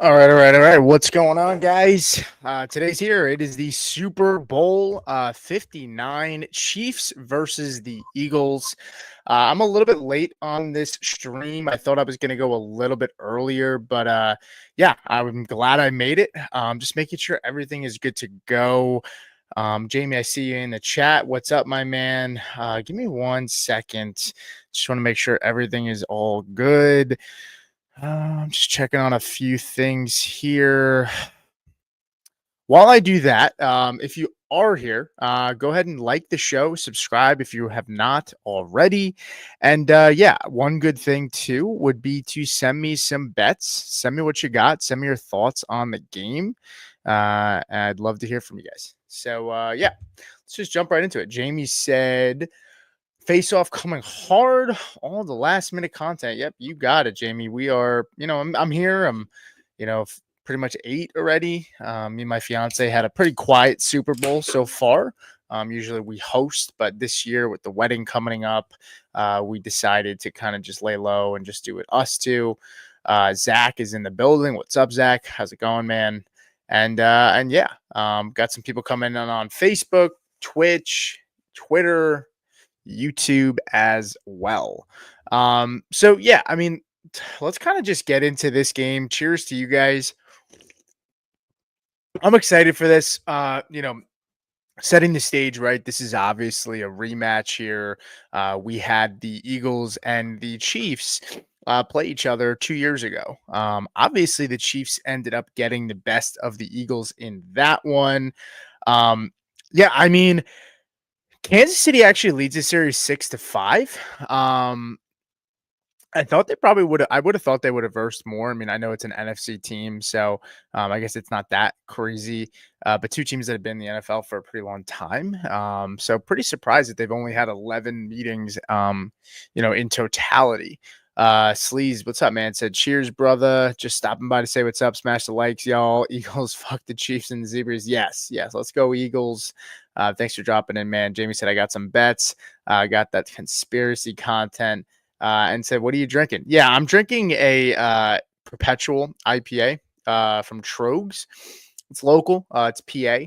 All right. What's going on, guys? Today's here. It is the Super Bowl 59, Chiefs versus the Eagles. I'm a little bit late on this stream. I thought I was going to go a little bit earlier, but yeah, I'm glad I made it. Just making sure everything is good to go. Jamie, I see you in the chat. What's up, my man? Give me 1 second. Just want to make sure everything is all good. I'm just checking on a few things here. While I do that, if you are here, go ahead and like the show, subscribe if you have not already. And yeah, one good thing too would be to send me some bets. Send me what you got. Send me your thoughts on the game. I'd love to hear from you guys. So yeah, let's just jump right into it. Jamie said, Face off coming hard, all the last minute content. Yep, you got it, Jamie. We are, I'm here. I'm, pretty much 8 already. Me and my fiance had a pretty quiet Super Bowl so far. Usually we host, but this year with the wedding coming up, we decided to kind of just lay low and just do it us two. Zach is in the building. What's up, Zach? How's it going, man? And yeah, got some people coming in on Facebook, Twitch, Twitter, YouTube as well. So yeah, I mean, let's kind of just get into this game. Cheers to you guys. I'm excited for this. Setting the stage right. This is obviously a rematch here. We had the Eagles and the Chiefs play each other 2 years ago. Obviously, the Chiefs ended up getting the best of the Eagles in that one. Um, yeah, I mean, Kansas City actually leads the series 6-5. I thought they probably would have. I would have thought they would have versed more. I mean, I know it's an NFC team, so I guess it's not that crazy. But two teams that have been in the NFL for a pretty long time, so pretty surprised that they've only had 11 meetings, in totality. Sleaze, what's up, man? Said, cheers, brother. Just stopping by to say what's up. Smash the likes, y'all. Eagles, fuck the Chiefs and the Zebras. Yes. Let's go, Eagles. Thanks for dropping in, man. Jamie said, I got some bets. I got that conspiracy content. And said, what are you drinking? Yeah, I'm drinking a perpetual IPA from Trogs. It's local. It's PA.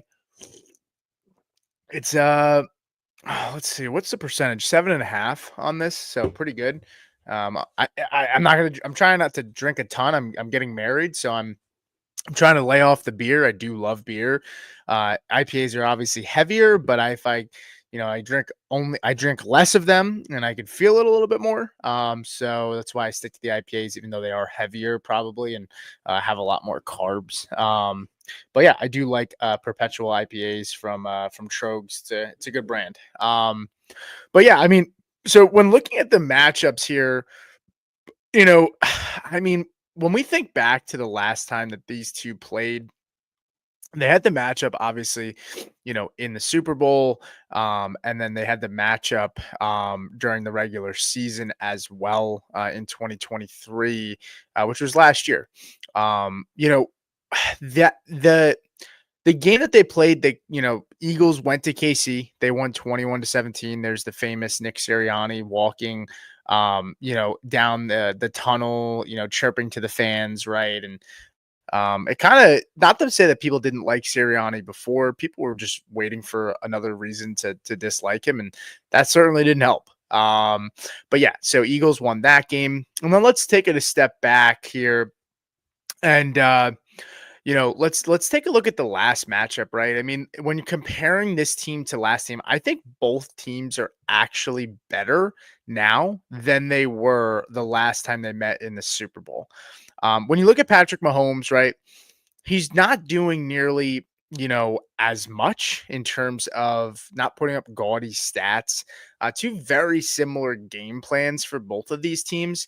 It's let's see, what's the percentage? 7.5 on this, so pretty good. I'm not gonna. I'm trying not to drink a ton. I'm getting married, so I'm trying to lay off the beer. I do love beer. IPAs are obviously heavier, but if I drink less of them and I can feel it a little bit more. So that's why I stick to the IPAs, even though they are heavier probably and have a lot more carbs. But yeah, I do like perpetual IPAs from Trogs. It's a good brand. But yeah, I mean, so when looking at the matchups here, I mean, when we think back to the last time that these two played, they had the matchup obviously, in the Super Bowl, and then they had the matchup during the regular season as well in 2023, which was last year. That the game that they played, Eagles went to KC. They won 21-17. There's the famous Nick Sirianni walking, down the tunnel, chirping to the fans, right? And it kind of, not to say that people didn't like Sirianni before. People were just waiting for another reason to dislike him, and that certainly didn't help. But yeah, so Eagles won that game, and then let's take it a step back here, and let's take a look at the last matchup, right? I mean, when you're comparing this team to last team, I think both teams are actually better now than they were the last time they met in the Super Bowl. When you look at Patrick Mahomes, right, he's not doing nearly, as much in terms of not putting up gaudy stats. Two very similar game plans for both of these teams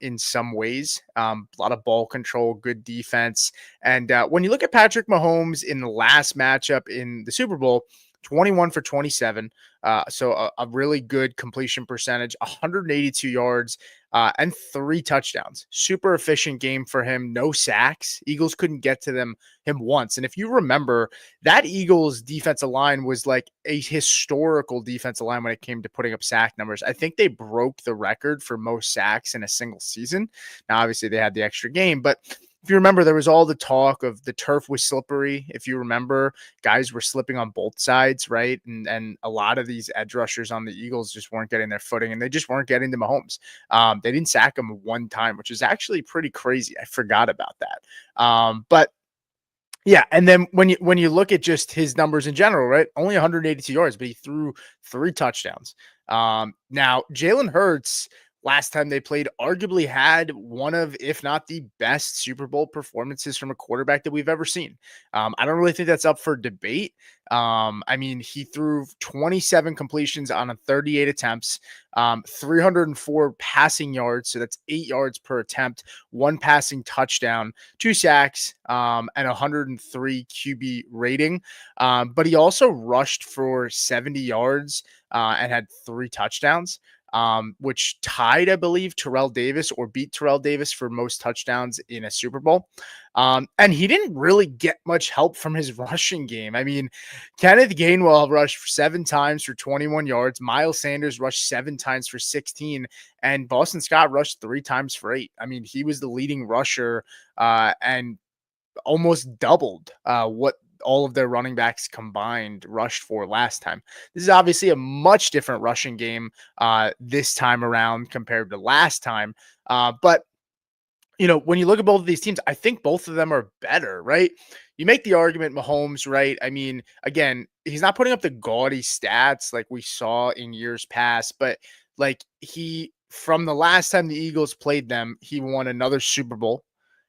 in some ways. A lot of ball control, good defense. And when you look at Patrick Mahomes in the last matchup in the Super Bowl, 21 for 27. So a really good completion percentage, 182 yards, and 3 touchdowns. Super efficient game for him. No sacks. Eagles couldn't get to him once. And if you remember, that Eagles defensive line was like a historical defensive line when it came to putting up sack numbers. I think they broke the record for most sacks in a single season. Now, obviously, they had the extra game, but if you remember, there was all the talk of the turf was slippery. If you remember, guys were slipping on both sides, right? And a lot of these edge rushers on the Eagles just weren't getting their footing, and they just weren't getting to Mahomes. They didn't sack him one time, which is actually pretty crazy. I forgot about that. But yeah, and then when you look at just his numbers in general, right? Only 182 yards, but he threw 3 touchdowns. Now Jalen Hurts last time they played arguably had one of, if not the best Super Bowl performances from a quarterback that we've ever seen. I don't really think that's up for debate. I mean, he threw 27 completions on 38 attempts, 304 passing yards. So that's 8 yards per attempt, 1 passing touchdown, 2 sacks, and 103 QB rating. But he also rushed for 70 yards and had 3 touchdowns. Which tied, I believe, Terrell Davis or beat Terrell Davis for most touchdowns in a Super Bowl. And he didn't really get much help from his rushing game. I mean, Kenneth Gainwell rushed 7 times for 21 yards. Miles Sanders rushed 7 times for 16. And Boston Scott rushed 3 times for 8. I mean, he was the leading rusher and almost doubled what all of their running backs combined rushed for last time. This is obviously a much different rushing game this time around compared to last time. But when you look at both of these teams, I think both of them are better, right? You make the argument Mahomes, right? I mean, again, he's not putting up the gaudy stats like we saw in years past, but like from the last time the Eagles played them, he won another Super Bowl,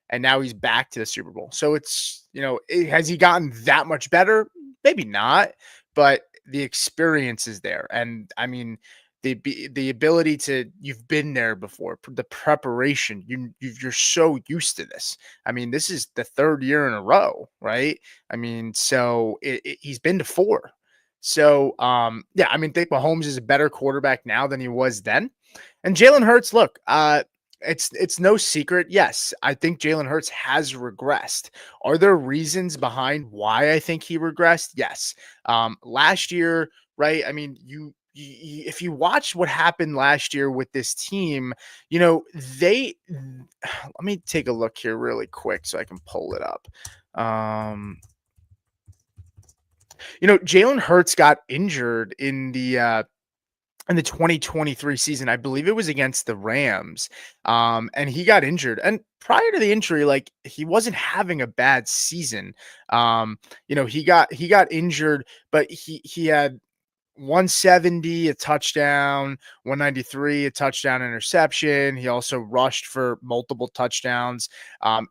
and now he's back to the Super Bowl. So has he gotten that much better? Maybe not, but the experience is there. And I mean, the ability you've been there before, the preparation, you're so used to this. I mean, this is the 3rd year in a row, right? I mean, so he's been to 4. So, yeah, I mean, I think Mahomes is a better quarterback now than he was then. And Jalen Hurts, look, it's no secret. Yes, I think Jalen Hurts has regressed. Are there reasons behind why I think he regressed? Yes. Last year, right? I mean, if you watch what happened last year with this team, let me take a look here really quick so I can pull it up. Jalen Hurts got injured in the 2023 season. I believe it was against the Rams. And he got injured. And prior to the injury, like, he wasn't having a bad season. He got injured, but he had 170, a touchdown, 193, a touchdown interception. He also rushed for multiple touchdowns.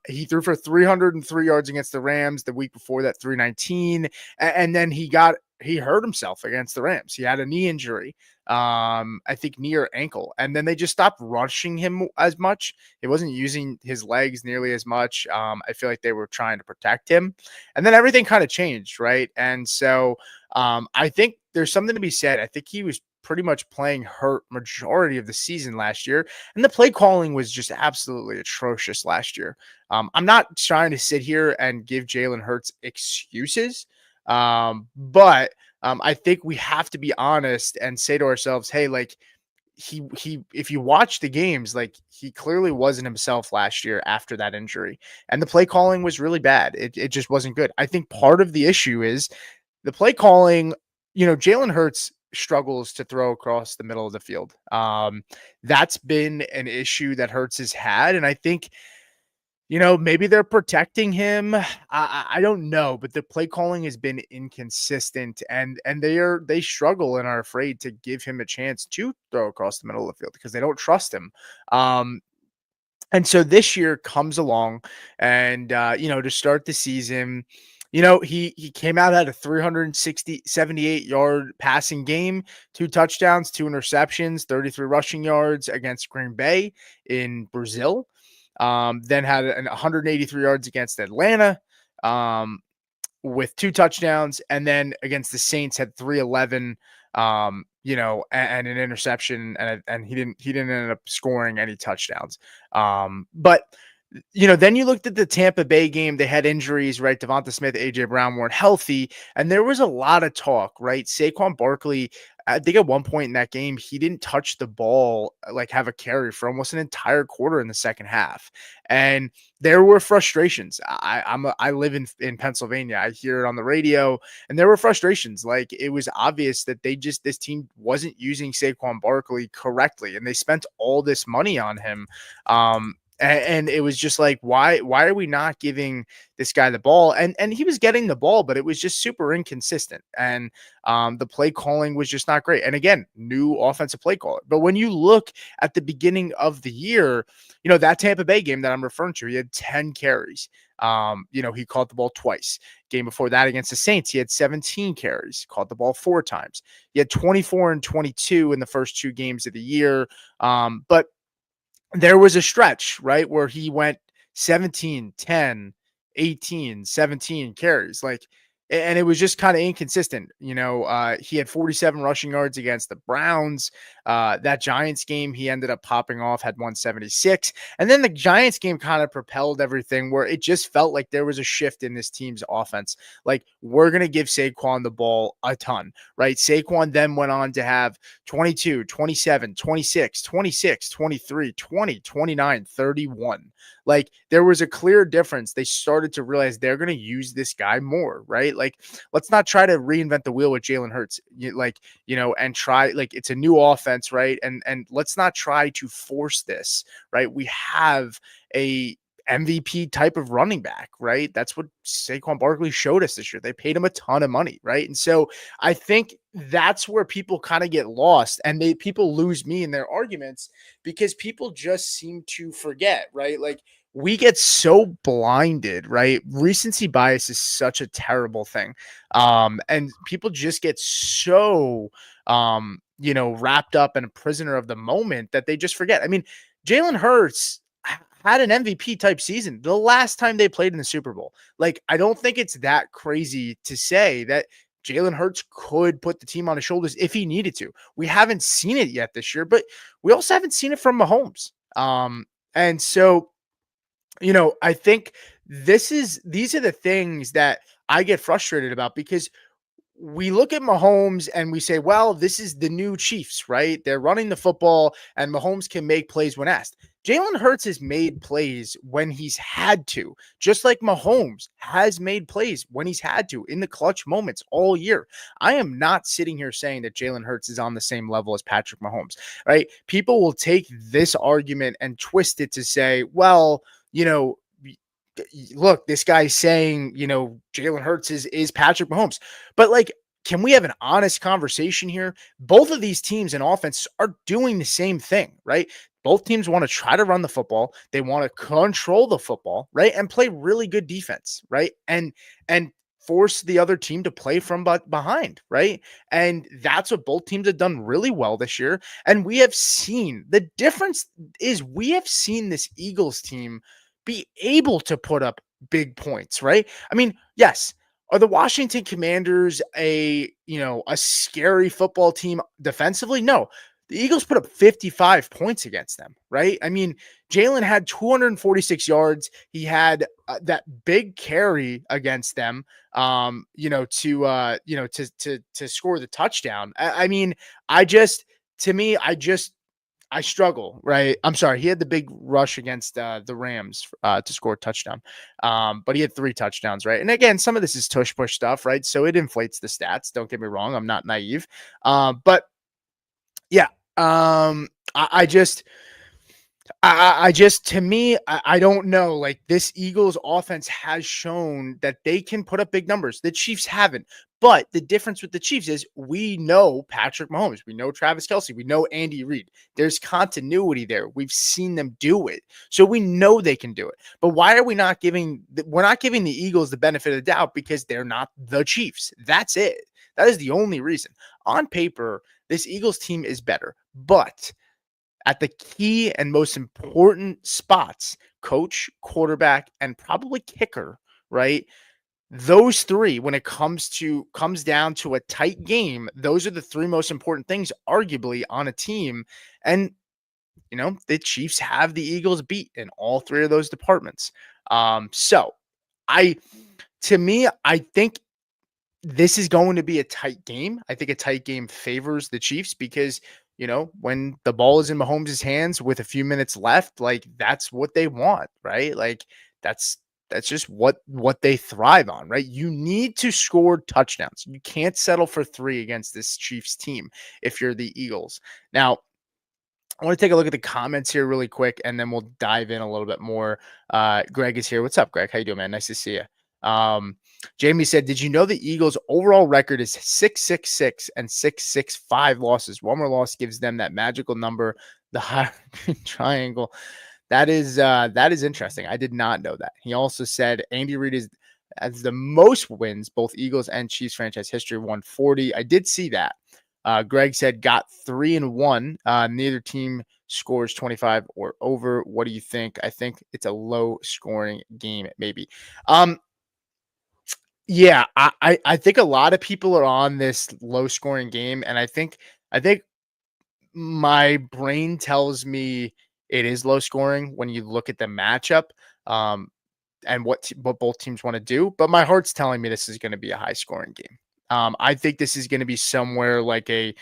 He threw for 303 yards against the Rams. The week before that, 319. And then he hurt himself against the Rams. He had a knee injury. I think knee or ankle. And then they just stopped rushing him as much. He wasn't using his legs nearly as much. I feel like they were trying to protect him. And then everything kind of changed, right? And so I think there's something to be said. I think he was pretty much playing hurt majority of the season last year. And the play calling was just absolutely atrocious last year. I'm not trying to sit here and give Jalen Hurts excuses. But I think we have to be honest and say to ourselves, hey, like, he if you watch the games, like, he clearly wasn't himself last year after that injury, and the play calling was really bad. It just wasn't good. I think part of the issue is the play calling. Jalen Hurts struggles to throw across the middle of the field. That's been an issue that Hurts has had, and I think maybe they're protecting him. I don't know, but the play calling has been inconsistent, and they struggle and are afraid to give him a chance to throw across the middle of the field because they don't trust him. And so this year comes along, and to start the season, he came out at a 378-yard passing game, 2 touchdowns, 2 interceptions, 33 rushing yards against Green Bay in Brazil. Then had 183 yards against Atlanta with 2 touchdowns, and then against the Saints had 311, and an interception, and he didn't end up scoring any touchdowns. But Then you looked at the Tampa Bay game. They had injuries, right? Devonta Smith, AJ Brown weren't healthy, and there was a lot of talk, right? Saquon Barkley, I think at one point in that game, he didn't touch the ball, like have a carry for almost an entire quarter in the second half, and there were frustrations. I live in Pennsylvania. I hear it on the radio, and there were frustrations. Like it was obvious that this team wasn't using Saquon Barkley correctly, and they spent all this money on him. And it was just like, why are we not giving this guy the ball? And he was getting the ball, but it was just super inconsistent. And the play calling was just not great. And again, new offensive play caller. But when you look at the beginning of the year, that Tampa Bay game that I'm referring to, he had 10 carries. He caught the ball twice. Game before that against the Saints, he had 17 carries, caught the ball 4 times. He had 24 and 22 in the first 2 games of the year. But there was a stretch, right, where he went 17, 10, 18, 17 carries. And it was just kind of inconsistent. He had 47 rushing yards against the Browns. That Giants game, he ended up popping off, had 176. And then the Giants game kind of propelled everything where it just felt like there was a shift in this team's offense. Like, we're going to give Saquon the ball a ton, right? Saquon then went on to have 22, 27, 26, 26, 23, 20, 29, 31. Like, there was a clear difference. They started to realize they're going to use this guy more, right? Like, let's not try to reinvent the wheel with Jalen Hurts, and try, like, it's a new offense, right? And let's not try to force this, right? We have a MVP type of running back, right? That's what Saquon Barkley showed us this year. They paid him a ton of money, right? And so I think that's where people kind of get lost, and people lose me in their arguments because people just seem to forget, right? Like, we get so blinded, right? Recency bias is such a terrible thing. And people just get so wrapped up and a prisoner of the moment that they just forget. I mean, Jalen Hurts had an MVP type season the last time they played in the Super Bowl. Like, I don't think it's that crazy to say that Jalen Hurts could put the team on his shoulders if he needed to. We haven't seen it yet this year, but we also haven't seen it from Mahomes. And so, I think these are the things that I get frustrated about, because we look at Mahomes and we say, well, this is the new Chiefs, right? They're running the football and Mahomes can make plays when asked. Jalen Hurts has made plays when he's had to, just like Mahomes has made plays when he's had to in the clutch moments all year. I am not sitting here saying that Jalen Hurts is on the same level as Patrick Mahomes, right? People will take this argument and twist it to say, well, look, this guy's saying, Jalen Hurts is Patrick Mahomes. But, like, can we have an honest conversation here? Both of these teams and offenses are doing the same thing, right? Both teams want to try to run the football. They want to control the football, right? And play really good defense, right? And force the other team to play from behind, right? And that's what both teams have done really well this year. And we have seen the difference is we have seen this Eagles team be able to put up big points, right? I mean, yes, are the Washington Commanders a scary football team defensively? No. The Eagles put up 55 points against them, right? I mean, Jalen had 246 yards. He had that big carry against them, to score the touchdown. I mean, I struggle, right? I'm sorry. He had the big rush against the Rams to score a touchdown. But he had 3 touchdowns, right? And again, some of this is tush push stuff, right? So it inflates the stats. Don't get me wrong. I'm not naive. But yeah, to me, I don't know. Like, this Eagles offense has shown that they can put up big numbers. The Chiefs haven't. But the difference with the Chiefs is we know Patrick Mahomes. We know Travis Kelce. We know Andy Reid. There's continuity there. We've seen them do it. So we know they can do it. But why are we're not giving the Eagles the benefit of the doubt? Because they're not the Chiefs. That's it. That is the only reason. On paper, this Eagles team is better. But at the key and most important spots, coach, quarterback, and probably kicker, right? Those 3, when it comes down to a tight game, those are the 3 most important things, arguably, on a team. And the Chiefs have the Eagles beat in all three of those departments. So I, to me, I think this is going to be a tight game. I think a tight game favors the Chiefs because, when the ball is in Mahomes' hands with a few minutes left, like that's what they want, right? Like that's just what they thrive on, right? You need to score touchdowns. You can't settle for 3 against this Chiefs team if you're the Eagles. Now, I want to take a look at the comments here really quick, and then we'll dive in a little bit more. Greg is here. What's up, Greg? How you doing, man? Nice to see you. Jamie said, "Did you know the Eagles' overall record is 6-6-6 and 6-6-5 losses? One more loss gives them that magical number, the higher triangle." That is interesting. I did not know that. He also said Andy Reid has the most wins, both Eagles and Chiefs franchise history, 140. I did see that. Greg said got 3-1. Neither team scores 25 or over. What do you think? I think it's a low scoring game, maybe. Yeah, I think a lot of people are on this low scoring game, and I think my brain tells me it is low scoring when you look at the matchup. And what both teams want to do, but my heart's telling me this is going to be a high scoring game. I think this is going to be somewhere like a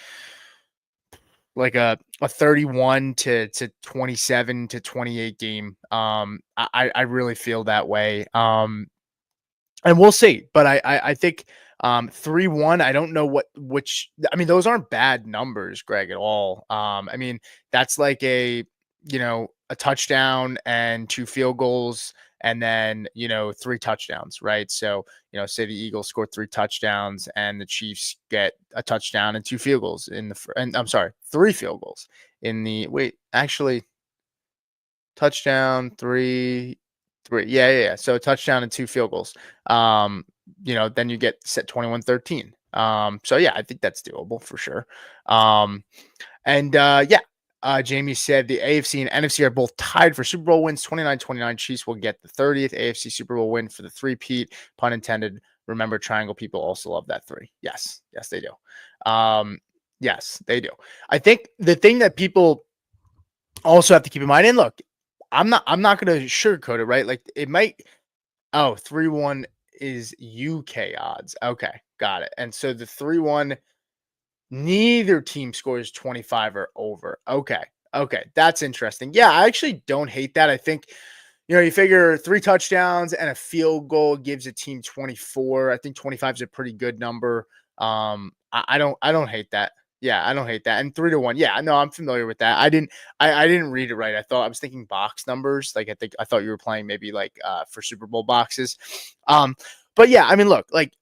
31 to 27 to 28 game. I really feel that way. And we'll see. But I think 3-1. I don't know which. I mean, those aren't bad numbers, Greg, at all. I mean, that's like a touchdown and 2 field goals, and then 3 touchdowns, right? So say the Eagles score 3 touchdowns and the Chiefs get a touchdown and 2 field goals and I'm sorry, 3 field goals in the actually touchdown, 3. Yeah. So a touchdown and 2 field goals. Then you get set 21-13. So yeah, I think that's doable for sure. Jamie said the AFC and NFC are both tied for Super Bowl wins, 29-29. Chiefs will get the 30th AFC Super Bowl win for the three-peat, pun intended. Remember, triangle people also love that 3. Yes, they do. Yes, they do. I think the thing that people also have to keep in mind, and look, I'm not going to sugarcoat it, right? Like it might. 3-1 is UK odds. Okay, got it. And so the 3-1, neither team scores 25 or over. Okay, that's interesting. Yeah, I actually don't hate that. I think you figure 3 touchdowns and a field goal gives a team 24. I think 25 is a pretty good number. I don't hate that. Yeah, I don't hate that. And 3-1. Yeah, no, I'm familiar with that. I didn't read it right. I was thinking box numbers. Like I thought you were playing maybe like for Super Bowl boxes. But yeah, I mean, look, like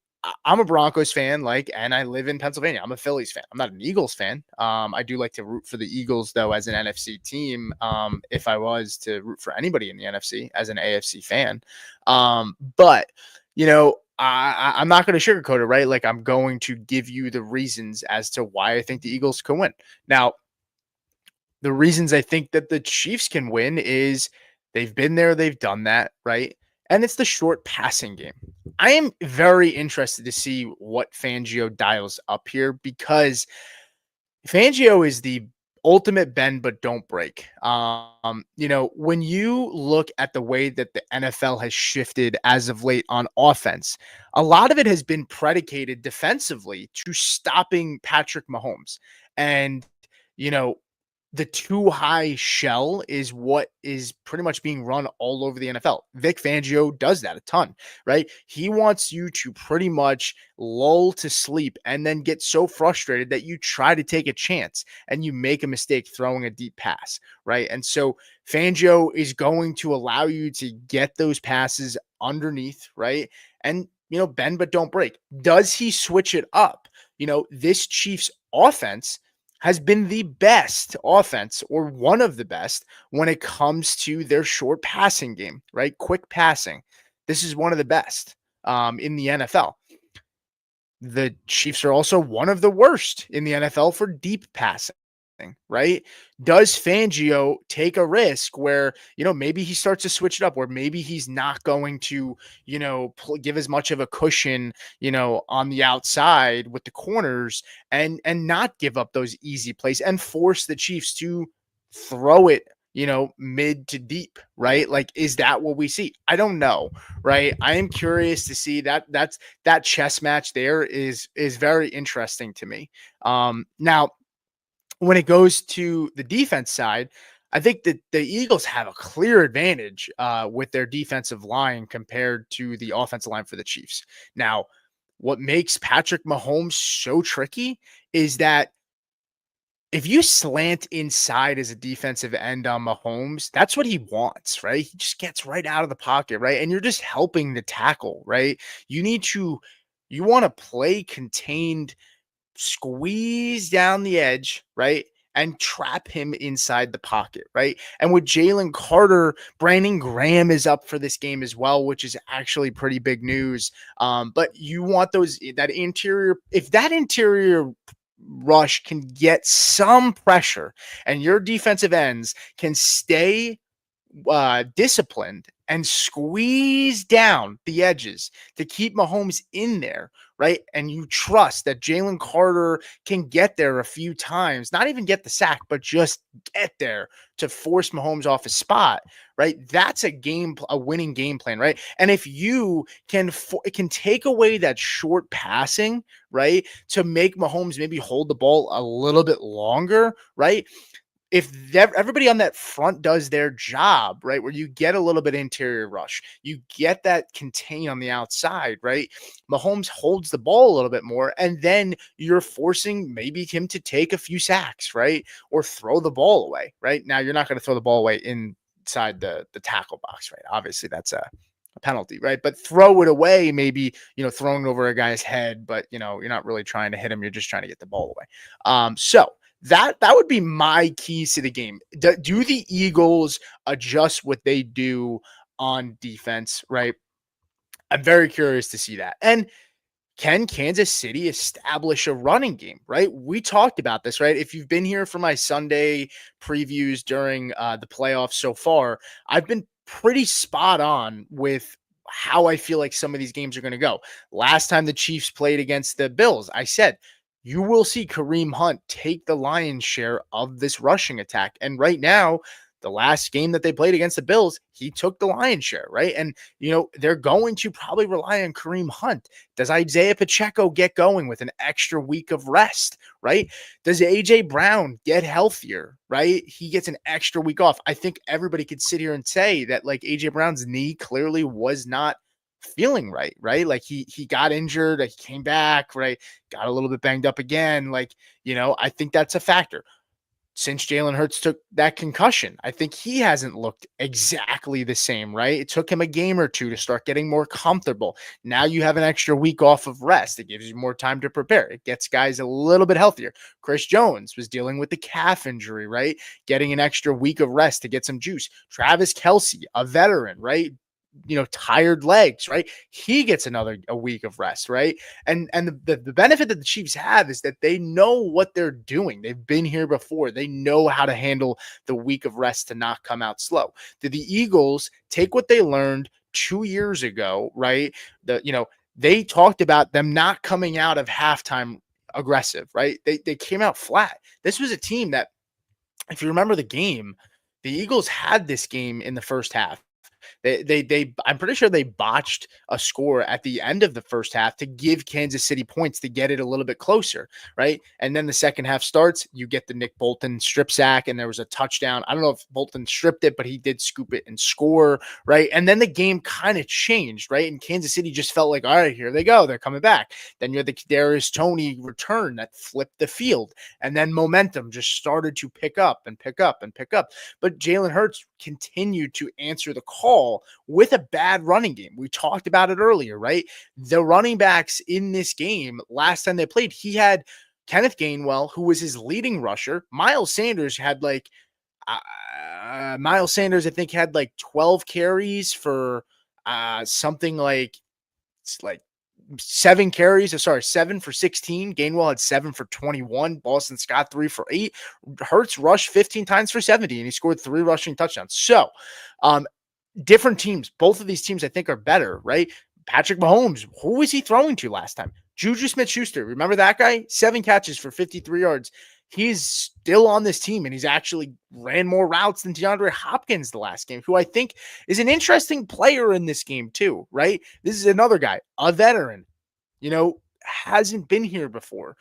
I'm a Broncos fan, and I live in Pennsylvania. I'm a Phillies fan. I'm not an Eagles fan. I do like to root for the Eagles though as an NFC team. If I was to root for anybody in the NFC as an AFC fan. But I'm not going to sugarcoat it, right? Like I'm going to give you the reasons as to why I think the Eagles can win. Now, the reasons I think that the Chiefs can win is they've been there, they've done that, right? And it's the short passing game. I am very interested to see what Fangio dials up here because Fangio is the ultimate bend but don't break. When you look at the way that the NFL has shifted as of late on offense, a lot of it has been predicated defensively to stopping Patrick Mahomes. And, the too high shell is what is pretty much being run all over the NFL. Vic Fangio does that a ton, right? He wants you to pretty much lull to sleep and then get so frustrated that you try to take a chance and you make a mistake throwing a deep pass, right? And so Fangio is going to allow you to get those passes underneath, right? And, bend but don't break. Does he switch it up? This Chiefs offense has been the best offense or one of the best when it comes to their short passing game, right? Quick passing. This is one of the best in the NFL. The Chiefs are also one of the worst in the NFL for deep passing, right? Does Fangio take a risk where, maybe he starts to switch it up, or maybe he's not going to, give as much of a cushion, on the outside with the corners and not give up those easy plays and force the Chiefs to throw it, mid to deep, right? Like, is that what we see? I don't know, right? I am curious to see that chess match there is very interesting to me. Now when it goes to the defense side, I think that the Eagles have a clear advantage with their defensive line compared to the offensive line for the Chiefs. Now, what makes Patrick Mahomes so tricky is that if you slant inside as a defensive end on Mahomes, that's what he wants, right? He just gets right out of the pocket, right? And you're just helping the tackle, right? You want to play contained, squeeze down the edge, right? And trap him inside the pocket, right? And with Jalen Carter, Brandon Graham is up for this game as well, which is actually pretty big news. But you want that interior, if that interior rush can get some pressure and your defensive ends can stay disciplined and squeeze down the edges to keep Mahomes in there, right? And you trust that Jalen Carter can get there a few times, not even get the sack, but just get there to force Mahomes off his spot, right? That's a winning game plan, right? And if you can take away that short passing, right, to make Mahomes maybe hold the ball a little bit longer, right? If everybody on that front does their job, right, where you get a little bit interior rush, you get that contain on the outside, right? Mahomes holds the ball a little bit more, and then you're forcing maybe him to take a few sacks, right? Or throw the ball away, right? Now, you're not going to throw the ball away inside the tackle box, right? Obviously, that's a penalty, right? But throw it away, maybe, throwing over a guy's head, but, you're not really trying to hit him. You're just trying to get the ball away. So that would be my keys to the game. Do the Eagles adjust what they do on defense, right? I'm very curious to see that. And can Kansas City establish a running game, right? We talked about this, right? If you've been here for my Sunday previews during the playoffs so far, I've been pretty spot on with how I feel like some of these games are going to go. Last time the Chiefs played against the Bills, I said, you will see Kareem Hunt take the lion's share of this rushing attack. And right now, the last game that they played against the Bills, he took the lion's share, right? And, they're going to probably rely on Kareem Hunt. Does Isaiah Pacheco get going with an extra week of rest, right? Does A.J. Brown get healthier, right? He gets an extra week off. I think everybody could sit here and say that, like, A.J. Brown's knee clearly was not feeling right? Like he got injured, he came back, right? Got a little bit banged up again. Like, I think that's a factor. Since Jalen Hurts took that concussion, I think he hasn't looked exactly the same, right? It took him a game or two to start getting more comfortable. Now you have an extra week off of rest. It gives you more time to prepare. It gets guys a little bit healthier. Chris Jones was dealing with the calf injury, right? Getting an extra week of rest to get some juice. Travis Kelce, a veteran, right? Tired legs, right? He gets a week of rest, right? And the benefit that the Chiefs have is that they know what they're doing. They've been here before. They know how to handle the week of rest to not come out slow. Did the Eagles take what they learned 2 years ago, right? They talked about them not coming out of halftime aggressive, right? They came out flat. This was a team that, if you remember the game, the Eagles had this game in the first half. I'm pretty sure they botched a score at the end of the first half to give Kansas City points to get it a little bit closer, right? And then the second half starts, you get the Nick Bolton strip sack, and there was a touchdown. I don't know if Bolton stripped it, but he did scoop it and score, right? And then the game kind of changed, right? And Kansas City just felt like, all right, here they go. They're coming back. Then you had the Kadarius Toney return that flipped the field, and then momentum just started to pick up and pick up and pick up. But Jalen Hurts continued to answer the call with a bad running game. We talked about it earlier, right? The running backs in this game, last time they played, he had Kenneth Gainwell, who was his leading rusher. Miles Sanders, I think, had like 12 carries for something like 7 for 16. Gainwell had 7 for 21. Boston Scott 3 for 8. Hurts rushed 15 times for 70, and he scored 3 rushing touchdowns. So, different teams. Both of these teams, I think, are better, right? Patrick Mahomes, who was he throwing to last time? Juju Smith-Schuster. Remember that guy? 7 catches for 53 yards. he's still on this team, and he's actually ran more routes than DeAndre Hopkins the last game, who I think is an interesting player in this game too, right? This is another guy, a veteran, hasn't been here before.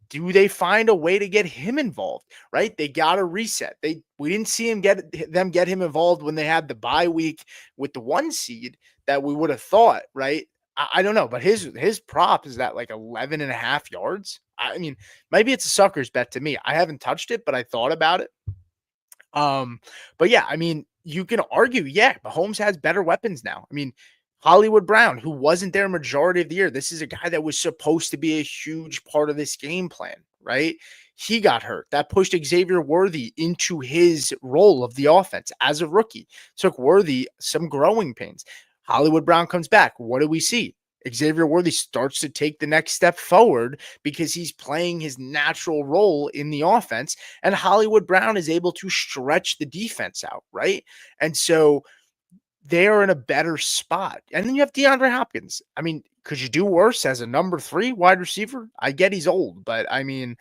Do they find a way to get him involved? Right? They got to reset. We didn't see get him involved when they had the bye week with the 1 seed that we would have thought, right? I don't know, but his prop is that like 11 and a half yards. I mean, maybe it's a sucker's bet to me. I haven't touched it, but I thought about it. But yeah, I mean, you can argue, yeah, Mahomes has better weapons now. I mean, Hollywood Brown, who wasn't there majority of the year, this is a guy that was supposed to be a huge part of this game plan, right? He got hurt. That pushed Xavier Worthy into his role of the offense as a rookie. Took Worthy some growing pains. Hollywood Brown comes back. What do we see? Xavier Worthy starts to take the next step forward because he's playing his natural role in the offense, and Hollywood Brown is able to stretch the defense out, right? And so they are in a better spot. And then you have DeAndre Hopkins. I mean, could you do worse as a number 3 wide receiver? I get he's old, but I mean,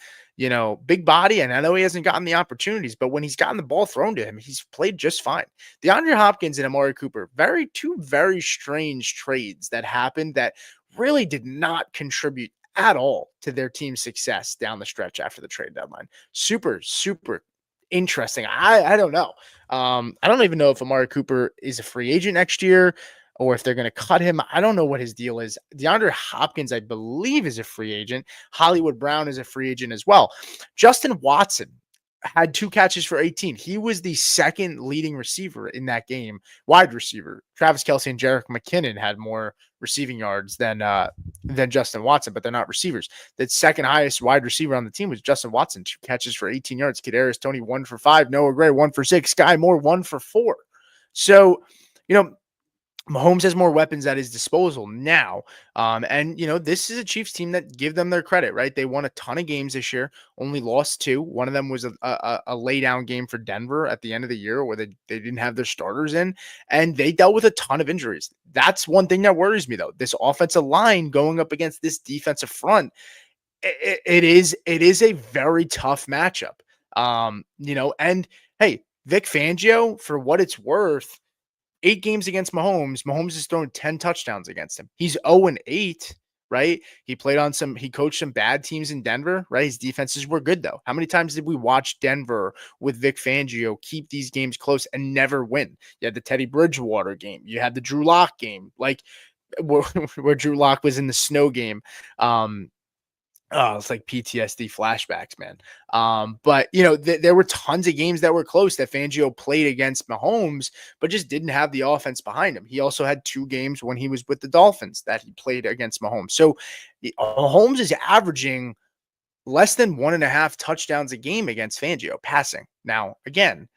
big body, and I know he hasn't gotten the opportunities, but when he's gotten the ball thrown to him, he's played just fine. DeAndre Hopkins and Amari Cooper, two very strange trades that happened that really did not contribute at all to their team's success down the stretch after the trade deadline. Super, super interesting. I don't know. I don't even know if Amari Cooper is a free agent next year or if they're going to cut him. I don't know what his deal is. DeAndre Hopkins, I believe, is a free agent. Hollywood Brown is a free agent as well. Justin Watson had 2 catches for 18. He was the second leading receiver in that game, wide receiver. Travis Kelce and Jerick McKinnon had more receiving yards than Justin Watson, but they're not receivers. The second highest wide receiver on the team was Justin Watson, 2 catches for 18 yards. Kadarius Toney, 1 for 5. Noah Gray, 1 for 6. Sky Moore, 1 for 4. So, Mahomes has more weapons at his disposal now. And, this is a Chiefs team that give them their credit, right? They won a ton of games this year, only lost 2. One of them was a lay down game for Denver at the end of the year where they didn't have their starters in, and they dealt with a ton of injuries. That's one thing that worries me, though. This offensive line going up against this defensive front, it is a very tough matchup. And hey, Vic Fangio, for what it's worth, 8 games against Mahomes. Mahomes has thrown 10 touchdowns against him. He's 0-8, right? He coached some bad teams in Denver, right? His defenses were good, though. How many times did we watch Denver with Vic Fangio keep these games close and never win? You had the Teddy Bridgewater game. You had the Drew Lock game, like where Drew Lock was in the snow game. Oh, it's like PTSD flashbacks, man. But there were tons of games that were close that Fangio played against Mahomes, but just didn't have the offense behind him. He also had 2 games when he was with the Dolphins that he played against Mahomes. So Mahomes is averaging less than 1.5 touchdowns a game against Fangio passing. Now, again,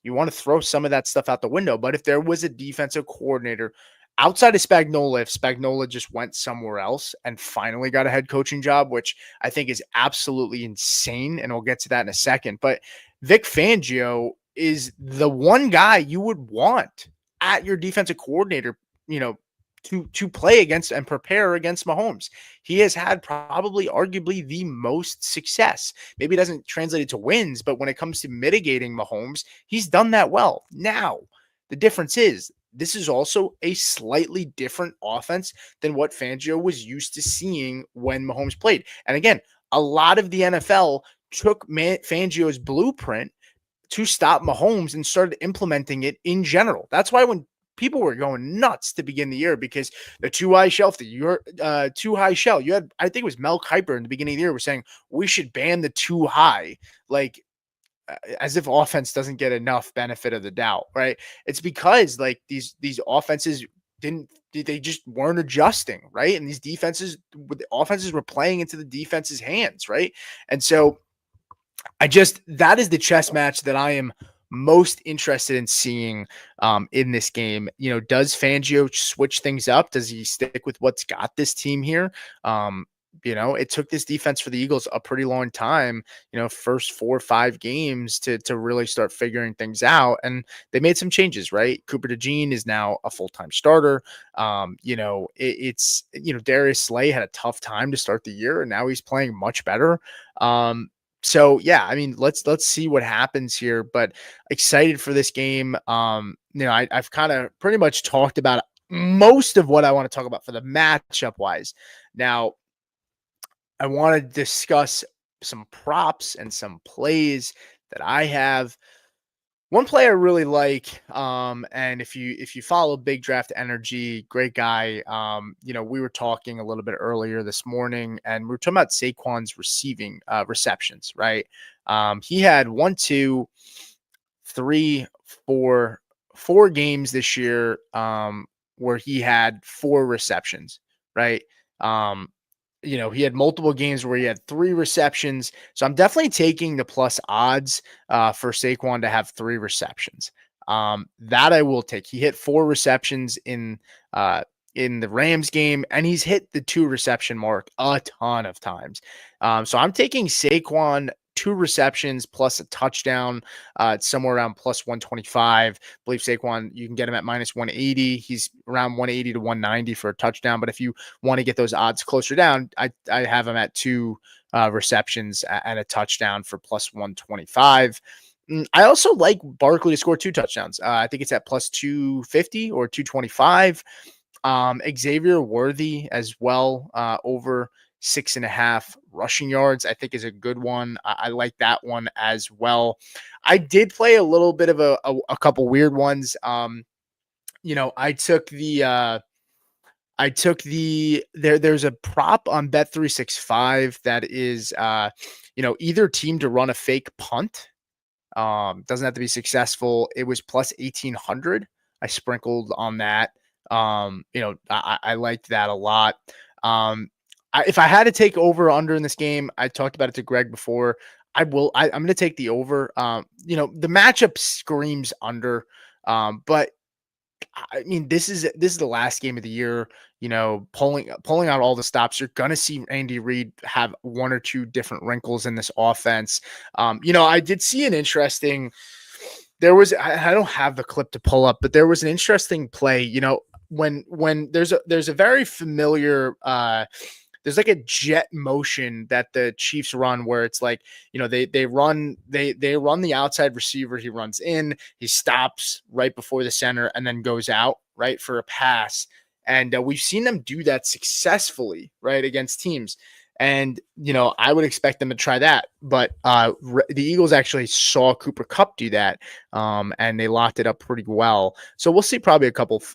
you want to throw some of that stuff out the window, but if there was a defensive coordinator outside of Spagnuolo, if Spagnuolo just went somewhere else and finally got a head coaching job, which I think is absolutely insane, and we'll get to that in a second. But Vic Fangio is the one guy you would want at your defensive coordinator, to play against and prepare against Mahomes. He has had probably arguably the most success. Maybe it doesn't translate to wins, but when it comes to mitigating Mahomes, he's done that well. Now, the difference is this is also a slightly different offense than what Fangio was used to seeing when Mahomes played. And again, a lot of the NFL took Fangio's blueprint to stop Mahomes and started implementing it in general. That's why when people were going nuts to begin the year because the too high shell, too high shell. You had, I think it was Mel Kiper in the beginning of the year was saying we should ban the too high, like as if offense doesn't get enough benefit of the doubt, right? It's because like these offenses they just weren't adjusting, right? And these the offenses were playing into the defense's hands, right? And so that is the chess match that I am most interested in seeing in this game. Does Fangio switch things up? Does he stick with what's got this team here? It took this defense for the Eagles a pretty long time, first 4 or 5 games to really start figuring things out. And they made some changes, right? Cooper DeJean is now a full-time starter. Darius Slay had a tough time to start the year and now he's playing much better. So yeah, I mean, let's see what happens here, but excited for this game. I've kind of pretty much talked about most of what I want to talk about for the matchup wise. Now, I want to discuss some props and some plays that I have. One player I really like, and if you follow Big Draft Energy, great guy. We were talking a little bit earlier this morning, and we were talking about Saquon's receiving receptions, right? He had one, two, three, four games this year where he had four receptions, right? Um, he had multiple games where he had three receptions. So I'm definitely taking the plus odds for Saquon to have three receptions. That I will take. He hit four receptions in the Rams game, and he's hit the two reception mark a ton of times. So I'm taking Saquon two receptions plus a touchdown. It's somewhere around plus 125. I believe Saquon, you can get him at minus 180. He's around 180 to 190 for a touchdown. But if you want to get those odds closer down, I have him at two receptions and a touchdown for plus 125. I also like Barkley to score two touchdowns. I think it's at plus 250 or 225. Xavier Worthy as well, over 6.5 rushing yards, I think is a good one. I like that one as well. I did play a little bit of a couple weird ones. There's a prop on Bet365 that is either team to run a fake punt. Doesn't have to be successful. It was plus 1800. I sprinkled on that. I liked that a lot. If I had to take over or under in this game, I talked about it to Greg before. I'm going to take the over. The matchup screams under. But I mean, this is the last game of the year. Pulling out all the stops, you're gonna see Andy Reid have one or two different wrinkles in this offense. I did see an interesting. I don't have the clip to pull up, but there was an interesting play. When there's a very familiar there's like a jet motion that the Chiefs run where it's like, they run the outside receiver, he runs in, he stops right before the center and then goes out, right, for a pass. And we've seen them do that successfully, right, against teams. And, I would expect them to try that. But the Eagles actually saw Cooper Kupp do that, and they locked it up pretty well. So we'll see probably a couple of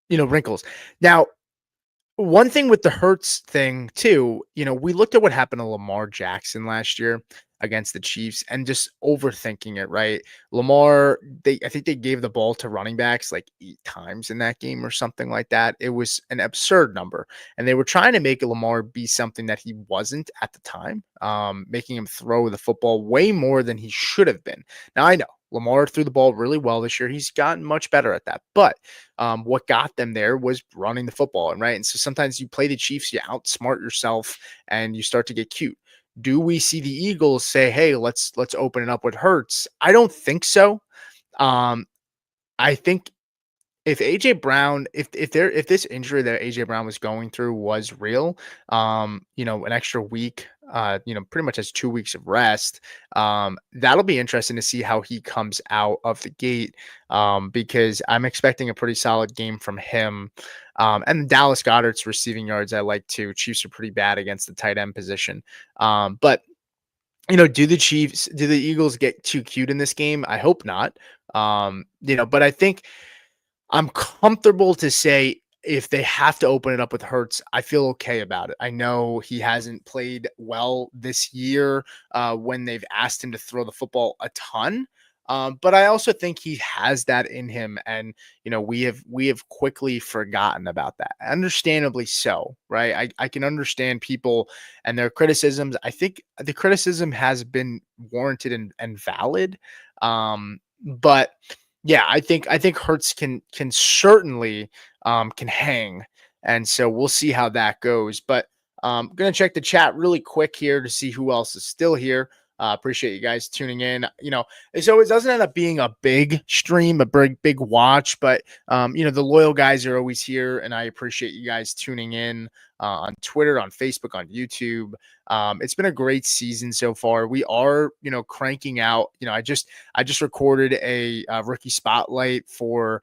wrinkles. Now, one thing with the Hurts thing too, we looked at what happened to Lamar Jackson last year against the Chiefs and just overthinking it, right? Lamar, I think they gave the ball to running backs like 8 times in that game or something like that. It was an absurd number. And they were trying to make Lamar be something that he wasn't at the time, making him throw the football way more than he should have been. Now, I know Lamar threw the ball really well this year. He's gotten much better at that. But what got them there was running the football. And right. And so sometimes you play the Chiefs, you outsmart yourself and you start to get cute. Do we see the Eagles say, hey, let's open it up with Hurts? I don't think so. I think if AJ Brown, if this injury that AJ Brown was going through was real, an extra week, pretty much has 2 weeks of rest. That'll be interesting to see how he comes out of the gate, because I'm expecting a pretty solid game from him. And Dallas Goedert's receiving yards I like too. Chiefs are pretty bad against the tight end position. But do the Eagles get too cute in this game? I hope not. But I think I'm comfortable to say if they have to open it up with Hurts, I feel okay about it. I know he hasn't played well this year when they've asked him to throw the football a ton. But I also think he has that in him. And, we have quickly forgotten about that. Understandably so, right? I can understand people and their criticisms. I think the criticism has been warranted and valid. But yeah, I think Hurts can certainly can hang. And so we'll see how that goes. But I'm going to check the chat really quick here to see who else is still here. Appreciate you guys tuning in. So it doesn't end up being a big stream, a big watch, but the loyal guys are always here, and I appreciate you guys tuning in. on Twitter, on Facebook, on YouTube. It's been a great season so far. We are, cranking out. I just recorded a rookie spotlight for,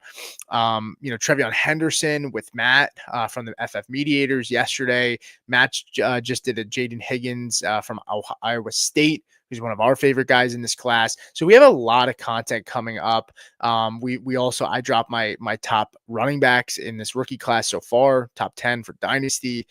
Trevion Henderson with Matt from the FF Mediators yesterday. Matt just did a Jaden Higgins from Iowa State, who's one of our favorite guys in this class. So we have a lot of content coming up. We also, I dropped my top running backs in this rookie class so far, top 10 for Dynasty.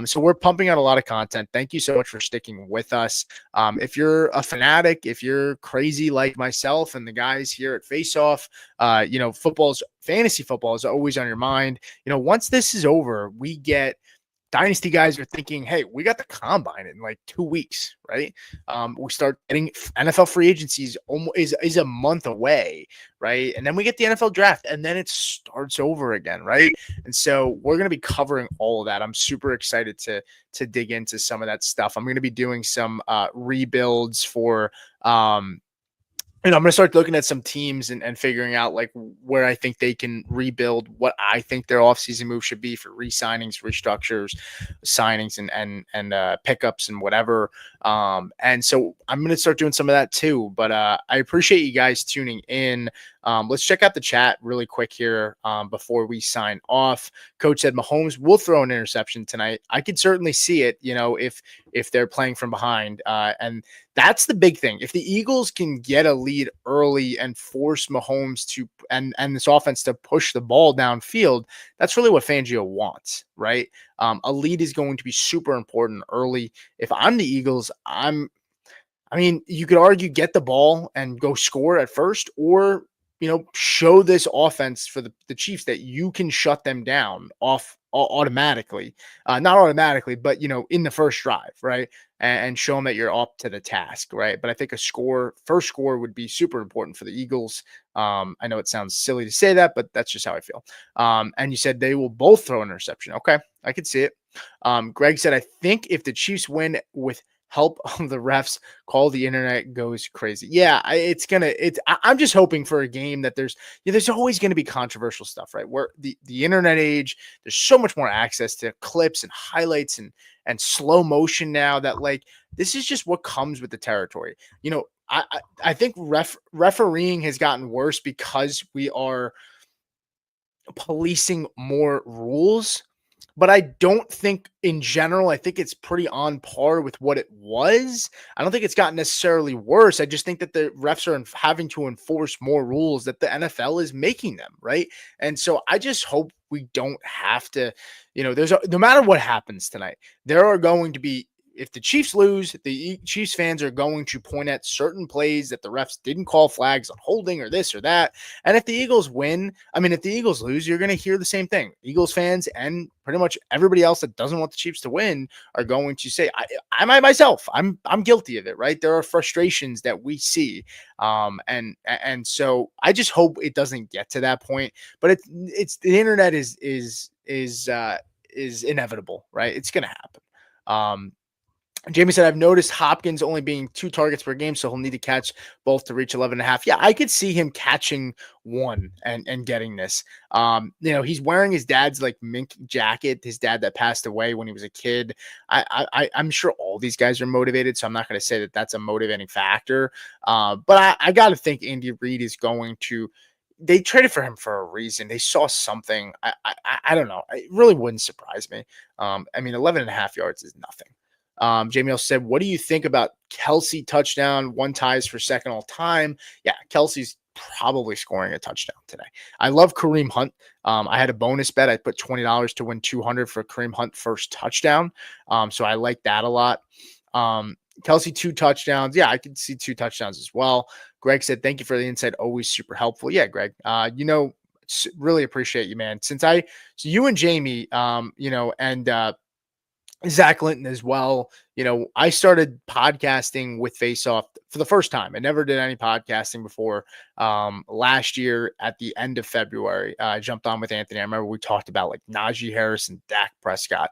So we're pumping out a lot of content. Thank you so much for sticking with us. If you're a fanatic, if you're crazy like myself and the guys here at Face Off, fantasy football is always on your mind. Once this is over, we get Dynasty guys are thinking, hey, we got the combine in like 2 weeks, right? We start getting NFL free agencies is a month away, right? And then we get the NFL draft, and then it starts over again, right? And so we're going to be covering all of that. I'm super excited to dig into some of that stuff. I'm going to be doing some rebuilds for I'm going to start looking at some teams and figuring out like where I think they can rebuild, what I think their offseason move should be for re-signings, restructures, signings, and pickups and whatever. And so I'm going to start doing some of that too. But I appreciate you guys tuning in. Let's check out the chat really quick here before we sign off. Coach said Mahomes will throw an interception tonight. I could certainly see it, if they're playing from behind. And that's the big thing. If the Eagles can get a lead early and force Mahomes to and this offense to push the ball downfield, that's really what Fangio wants, right? A lead is going to be super important early. If I'm the Eagles, you could argue get the ball and go score at first, or show this offense for the Chiefs that you can shut them down off automatically, not automatically, but in the first drive, right? And show them that you're up to the task, right? But I think first score would be super important for the Eagles. I know it sounds silly to say that, but that's just how I feel. And you said they will both throw an interception. Okay, I could see it. Greg said, I think if the Chiefs win with help of the refs, call the internet goes crazy. Yeah, I'm just hoping for a game that there's always going to be controversial stuff, right? Where the internet age, there's so much more access to clips and highlights and slow motion now that this is just what comes with the territory. I think refereeing has gotten worse because we are policing more rules. But I don't think in general, I think it's pretty on par with what it was. I don't think it's gotten necessarily worse. I just think that the refs are having to enforce more rules that the NFL is making them, right? And so I just hope we don't have to, no matter what happens tonight, there are going to be, if the Chiefs lose, the Chiefs fans are going to point at certain plays that the refs didn't call flags on holding or this or that. And if the Eagles if the Eagles lose, you're going to hear the same thing. Eagles fans and pretty much everybody else that doesn't want the Chiefs to win are going to say, I myself, I'm guilty of it, right? There are frustrations that we see. And so I just hope it doesn't get to that point, but it's the internet is inevitable, right? It's going to happen. Jamie said, I've noticed Hopkins only being 2 targets per game, so he'll need to catch both to reach 11.5. Yeah, I could see him catching one and getting this. He's wearing his dad's mink jacket, his dad that passed away when he was a kid. I'm sure all these guys are motivated, so I'm not going to say that that's a motivating factor. But I got to think Andy Reid is going to. They traded for him for a reason. They saw something. I don't know. It really wouldn't surprise me. 11.5 yards is nothing. Jamie also said, what do you think about Kelsey touchdown? 1 ties for second all time. Yeah, Kelsey's probably scoring a touchdown today. I love Kareem Hunt. I had a bonus bet. I put $20 to win $200 for Kareem Hunt first touchdown. So I like that a lot. Kelsey 2 touchdowns. Yeah, I could see 2 touchdowns as well. Greg said, thank you for the insight. Always super helpful. Yeah, Greg, really appreciate you, man. So you and Jamie, and Zach Linton as well. I started podcasting with Face Off for the first time. I never did any podcasting before. Last year at the end of February, I jumped on with Anthony. I remember we talked about Najee Harris and Dak Prescott.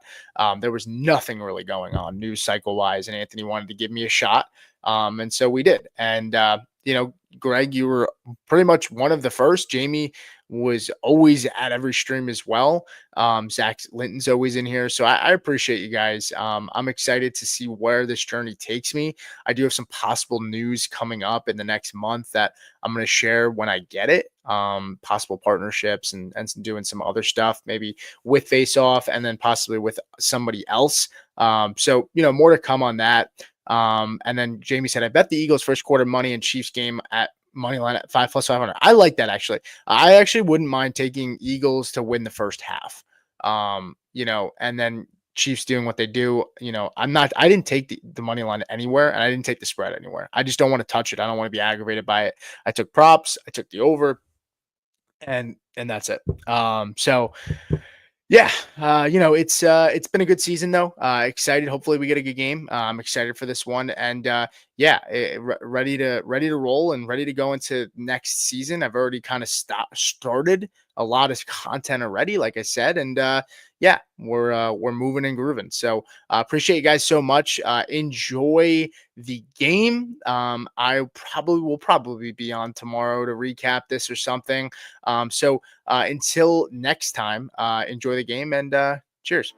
There was nothing really going on news cycle wise, and Anthony wanted to give me a shot. And so we did. And, Greg, you were pretty much one of the first. Jamie was always at every stream as well. Zach Linton's always in here. So I appreciate you guys. I'm excited to see where this journey takes me. I do have some possible news coming up in the next month that I'm going to share when I get it. Possible partnerships and doing some other stuff, maybe with Face Off and then possibly with somebody else. So, more to come on that. And then Jamie said, I bet the Eagles first quarter money and Chiefs game at money line at 5 plus 500. I like that. Actually, I actually wouldn't mind taking Eagles to win the first half. And then Chiefs doing what they do. I didn't take the money line anywhere and I didn't take the spread anywhere. I just don't want to touch it. I don't want to be aggravated by it. I took props. I took the over and that's it. So yeah, it's been a good season though. Excited. Hopefully, we get a good game. I'm excited for this one, and ready to roll and ready to go into next season. I've already kind of started a lot of content already, like I said, and we're moving and grooving. So appreciate you guys so much. Enjoy the game. I will probably be on tomorrow to recap this or something. So until next time, enjoy the game and cheers.